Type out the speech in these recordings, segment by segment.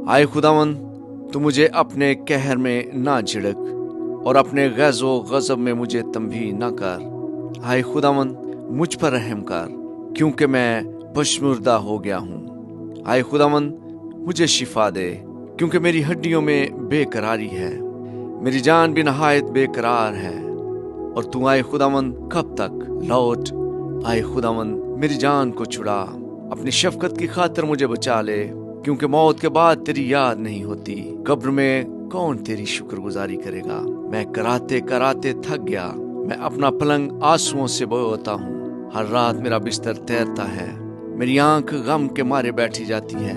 आए खुदावन, तू मुझे अपने कहर में ना झिड़क और अपने गैज़ो गज़ब में मुझे तंबीह ना कर। आए खुदावन, मुझ पर रहम कर, क्योंकि मैं बशमुर्दा हो गया हूँ। आए खुदावन, मुझे शिफा दे, क्योंकि मेरी हड्डियों में बेकरारी है, मेरी जान भी नहायत बेकरार है। और तू आए खुदावन कब तक? लौट आए खुदावन, मेरी जान को छुड़ा, अपनी शफकत की खातिर मुझे बचा ले, क्योंकि मौत के बाद तेरी याद नहीं होती। कब्र में कौन तेरी शुक्रगुजारी करेगा? मैं कराते कराते थक गया, मैं अपना पलंग आंसुओं से बोता हूँ। हर रात मेरा बिस्तर तैरता है, मेरी आंख गम के मारे बैठी जाती है,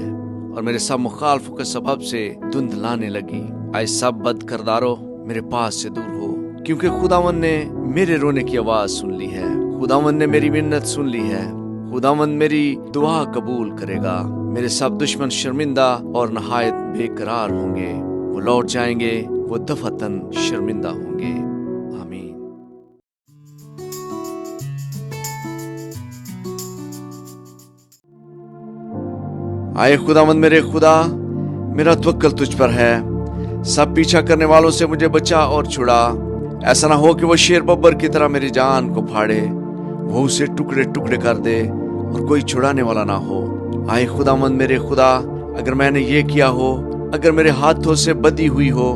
और मेरे सब मुखालफों के सबब से धुंधलाने लगी। आए सब बद करदारो मेरे पास से दूर हो, क्योंकि खुदावन ने मेरे रोने की आवाज सुन ली है। खुदावन ने मेरी मिन्नत सुन ली है। खुदावन मेरी दुआ कबूल करेगा। मेरे सब दुश्मन शर्मिंदा और नहायत बेकरार होंगे, वो लौट जाएंगे, वो दफतन शर्मिंदा होंगे। आमीन। आए खुदावन मेरे खुदा, मेरा तवक्कल तुझ पर है। सब पीछा करने वालों से मुझे बचा और छुड़ा। ऐसा ना हो कि वो शेर बब्बर की तरह मेरी जान को फाड़े, वो उसे टुकड़े टुकड़े कर दे और कोई छुड़ाने वाला ना हो। आए खुदावंद मेरे खुदा, अगर मैंने ये किया हो, अगर मेरे हाथों से बदी हुई हो,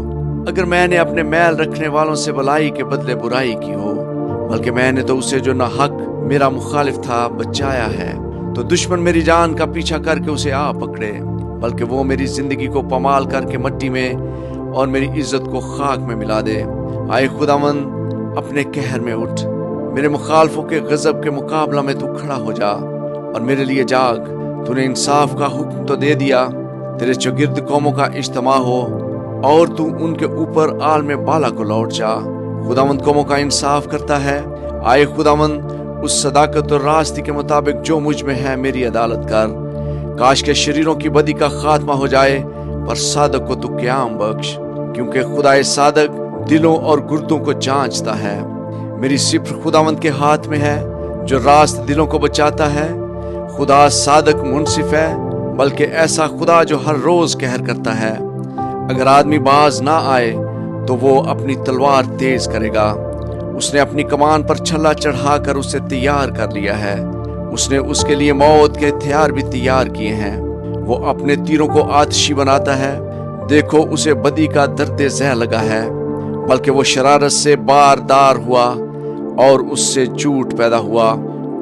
अगर मैंने अपने मैल रखने वालों से भलाई के बदले बुराई की हो, बल्कि मैंने तो उसे जो नाहक मेरा मुखालिफ था बचाया है, तो दुश्मन मेरी जान का पीछा करके उसे आ पकड़े, बल्कि वो मेरी जिंदगी को पमाल करके मट्टी में और मेरी इज्जत को खाक में मिला दे। आए खुदावंद, अपने कहर में उठ, मेरे मुखालफों के गजब के मुकाबला में तू खड़ा हो जा और मेरे लिए जाग। तूने इंसाफ का हुक्म तो दे दिया, तेरे चौगिर्द कौमों का इज्तिमा हो और तू उनके ऊपर आल में बाला को लौट जा। खुदावंद कौमों का इंसाफ करता है। आए खुदावंद, उस सदाकत और रास्ते के मुताबिक जो मुझ में है मेरी अदालत कर। काश के शरीरों की बदी का खात्मा हो जाए, पर सादक को तू क़याम बख्श, क्योंकि खुदाए सादक दिलों और गुर्दों को जांचता है। मेरी सिफ्र खुदावंद के हाथ में है, जो रास्त दिलों को बचाता है। खुदा सादक मुनसिफ है, बल्कि ऐसा खुदा जो हर रोज कहर करता है। अगर आदमी बाज ना आए तो वो अपनी तलवार तेज करेगा। उसने अपनी कमान पर छल्ला चढ़ाकर उसे तैयार कर लिया है। उसने उसके लिए मौत के हथियार भी तैयार किए हैं। वो अपने तीरों को आतिशी बनाता है। देखो, उसे बदी का दर्द ज़ह लगा है, बल्कि वो शरारत से बारदार हुआ और उससे झूठ पैदा हुआ।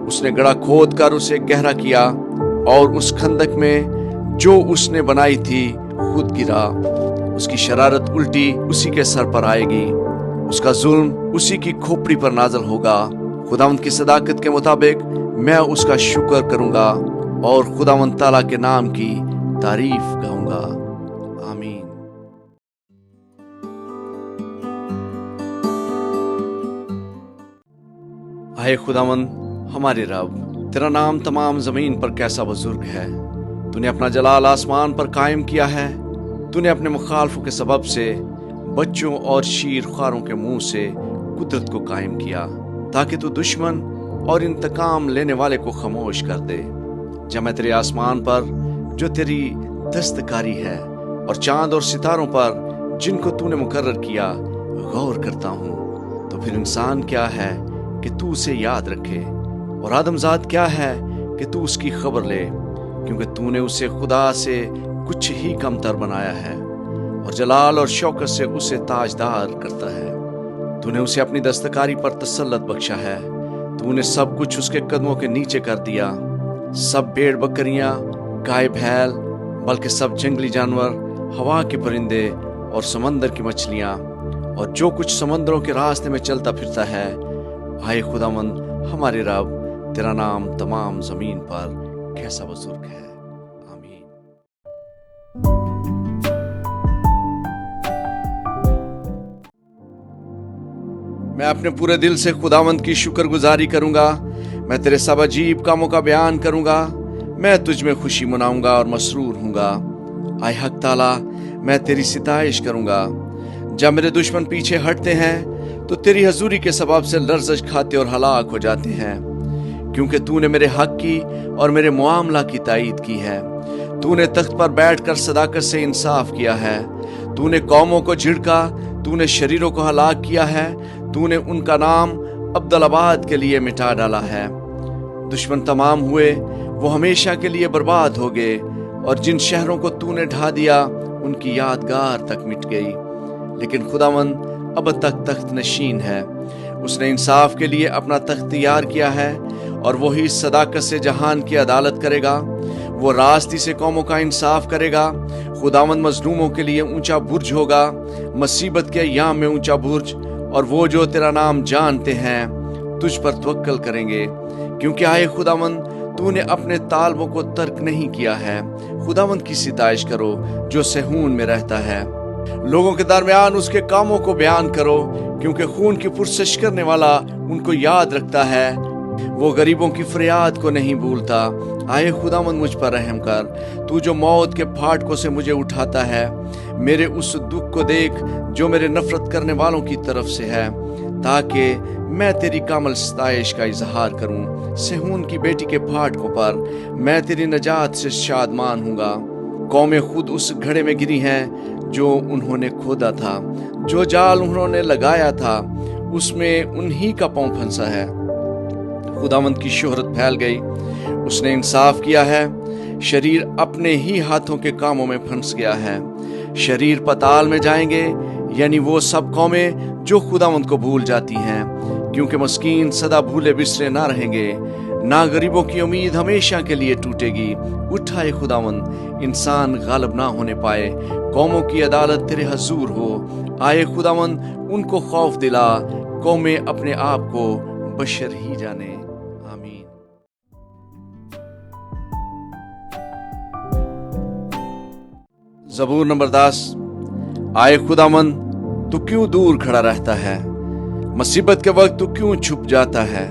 उसने गड्ढा खोद कर उसे गहरा किया और उस खंदक में जो उसने बनाई थी खुद गिरा। उसकी शरारत उल्टी उसी के सर पर आएगी, उसका जुल्म उसी की खोपड़ी पर नाजल होगा। खुदावंद की सदाकत के मुताबिक मैं उसका शुक्र करूंगा और खुदावंद ताला के नाम की तारीफ गाऊंगा। आमीन। आए खुदावंद हमारे रब, तेरा नाम तमाम जमीन पर कैसा बुजुर्ग है। तूने अपना जलाल आसमान पर कायम किया है। तूने अपने मुखालफों के सबब से बच्चों और शीर ख्वारों के मुंह से कुदरत को कायम किया, ताकि तू दुश्मन और इंतकाम लेने वाले को खामोश कर दे। जब मैं तेरे आसमान पर जो तेरी दस्तकारी है और चांद और सितारों पर जिनको तूने मुकर्रर किया गौर करता हूँ, तो फिर इंसान क्या है कि तू उसे याद रखे, और आदमजात क्या है कि तू उसकी खबर ले, क्योंकि तूने उसे खुदा से कुछ ही कमतर बनाया है और जलाल और शौकत से उसे ताजदार करता है। तूने उसे अपनी दस्तकारी पर तसल्लत बख्शा है। तूने सब कुछ उसके कदमों के नीचे कर दिया, सब भेड़ बकरियां, गाय बैल, बल्कि सब जंगली जानवर, हवा के परिंदे और समंदर की मछलियां और जो कुछ समंदरों के रास्ते में चलता फिरता है। आए खुदावंद हमारे रब, तेरा नाम तमाम जमीन पर कैसा बुजुर्ग है। आमीन। मैं अपने पूरे दिल से खुदावंद की शुक्रगुजारी करूंगा। मैं तेरे सब अजीब कामों का बयान करूंगा। मैं तुझ में खुशी मनाऊंगा और मसरूर हूंगा। आए हक ताला, मैं तेरी सिताइश करूंगा। जब मेरे दुश्मन पीछे हटते हैं तो तेरी हजूरी के सबब से लर्ज़श खाते और हलाक हो जाते हैं, क्योंकि तूने मेरे हक की और मेरे मुआमला की ताईद की है। तूने तख्त पर बैठकर सदाकत से इंसाफ किया है। तूने कौमों को झिड़का, तूने शरीरों को हलाक किया है। तूने उनका नाम अब्दुलाबाद के लिए मिटा डाला है। दुश्मन तमाम हुए, वो हमेशा के लिए बर्बाद हो गए, और जिन शहरों को तूने ढा दिया उनकी यादगार तक मिट गई। लेकिन खुदावंद अब तक तख्त नशीन है। उसने इंसाफ के लिए अपना तख्त तैयार किया है, और वही सदाकत से जहान की अदालत करेगा। वो रास्ती से कौमों का इंसाफ करेगा। खुदावंद मजलूमों के लिए ऊंचा बुर्ज होगा, मुसीबत के अय्याम में ऊंचा बुर्ज। और वो जो तेरा नाम जानते हैं तुझ पर तवक्कल करेंगे, क्योंकि आए खुदावंद तूने अपने तालबों को तर्क नहीं किया है। खुदावंद की सिताइश करो जो सहून में रहता है। लोगों के दरमियान उसके कामों को बयान करो, क्योंकि खून की पुरसश करने वाला उनको याद रखता है। वो गरीबों की फरियाद को नहीं भूलता। आए खुदावंद मुझ पर रहम कर, तू जो मौत के फाटकों से मुझे उठाता है। मेरे उस दुख को देख जो मेरे नफरत करने वालों की तरफ से है, ताकि मैं तेरी कामल सताइश का इजहार करूं। सहून की बेटी के फाटकों पर मैं तेरी नजात से शादमान हूँगा। कौमें खुद उस घड़े में गिरी हैं जो उन्होंने खोदा था। जो जाल उन्होंने लगाया था उसमें उन्हीं का पांव फंसा है। खुदावंद की शोहरत फैल गई, उसने इंसाफ किया है। शरीर अपने ही हाथों के कामों में फंस गया है। शरीर पताल में जाएंगे, यानी वो सब कौमें जो खुदावंद को भूल जाती हैं, क्योंकि मस्कीन सदा भूले बिसरे ना रहेंगे, ना गरीबों की उम्मीद हमेशा के लिए टूटेगी। उठाए खुदावंद, इंसान गालिब ना होने पाए। कौमों की अदालत तेरे हजूर हो। आए खुदावंद, उनको खौफ दिला। कौमें अपने आप को बशर ही जाने। आमीन। ज़बूर नंबर 10। आए खुदावंद, तू क्यों दूर खड़ा रहता है? मुसीबत के वक्त तू क्यों छुप जाता है?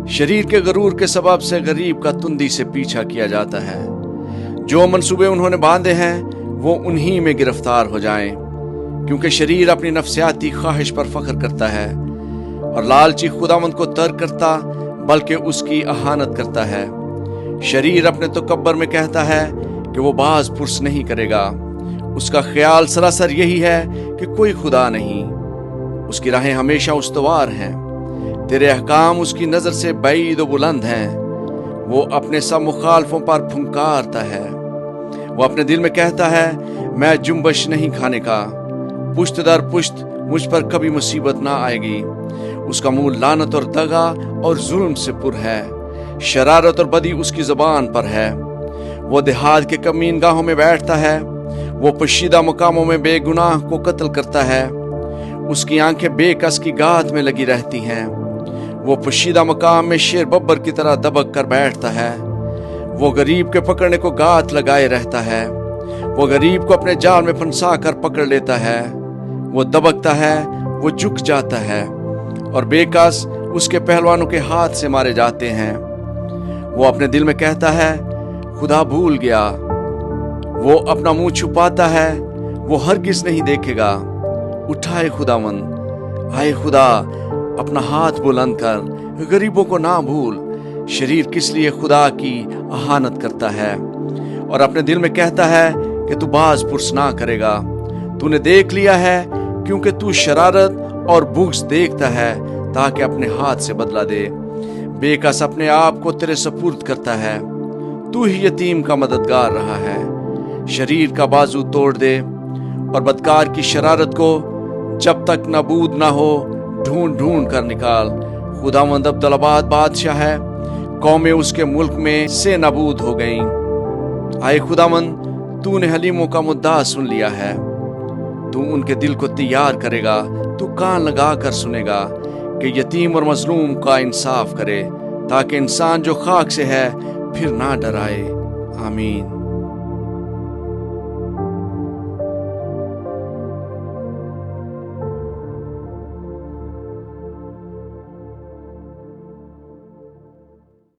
शरीर के गरूर के सबब से गरीब का तुंदी से पीछा किया जाता है। जो मंसूबे उन्होंने बांधे हैं वो उन्हीं में गिरफ्तार हो जाएं, क्योंकि शरीर अपनी नफसियाती ख्वाहिश पर फख्र करता है, और लालची खुदावंद को तर्क करता बल्कि उसकी अहानत करता है। शरीर अपने तकब्बर में कहता है कि वो बाज पुरस नहीं करेगा। उसका ख्याल सरासर यही है कि कोई खुदा नहीं। उसकी राहें हमेशा उस्तवार हैं। तेरे अहकाम उसकी नजर से बैद व बुलंद हैं। वो अपने सब मुखालफों पर फुंकारता है। वो अपने दिल में कहता है, मैं जुम्बश नहीं खाने का। पुश्त दर पुश्त मुझ पर कभी मुसीबत ना आएगी। उसका मुंह लानत और दगा और जुल्म से पुर है। शरारत और बदी उसकी जुबान पर है। वो देहात के कमीनगाहों में बैठता है। वो पोशीदा मकामों में बेगुनाह को कत्ल करता है। उसकी आंखें बेकस की गात में लगी रहती हैं। वो पोशीदा मकाम में शेर बब्बर की तरह दबक कर बैठता है। वो गरीब के पकड़ने को गात लगाए रहता है। वो गरीब को अपने जाल में फंसा कर पकड़ लेता है। वो दबकता है, वो झुक जाता है, और बेकस उसके पहलवानों के हाथ से मारे जाते हैं। वो अपने दिल में कहता है, खुदा भूल गया। वो अपना मुंह छुपाता है, वो हरगिज नहीं देखेगा। उठाए खुदावंद, आए खुदा, अपना हाथ बुलंद कर, गरीबों को ना भूल। शरीर किस लिए खुदा की अहानत करता है, और अपने दिल में कहता है कि तू बाज पुरस ना करेगा। तूने देख लिया है, क्योंकि तू शरारत और बुग़्ज़ देखता है, ताकि अपने हाथ से बदला दे। बेकस अपने आप को तेरे सपुर्द करता है। तू ही यतीम का मददगार रहा है। शरीर का बाजू तोड़ दे, और बदकार की शरारत को जब तक नबूद ना हो ढूंढ ढूंढ कर निकाल। खुदावंद अब्दुलाबाद बादशाह है, कौमें उसके मुल्क में से नबूद हो गईं। आए खुदावंद, तूने हलीमों का मुद्दा सुन लिया है। तू उनके दिल को तैयार करेगा। तू कान लगा कर सुनेगा कि यतीम और मजलूम का इंसाफ करे, ताकि इंसान जो खाक से है फिर ना डराए। आमीन।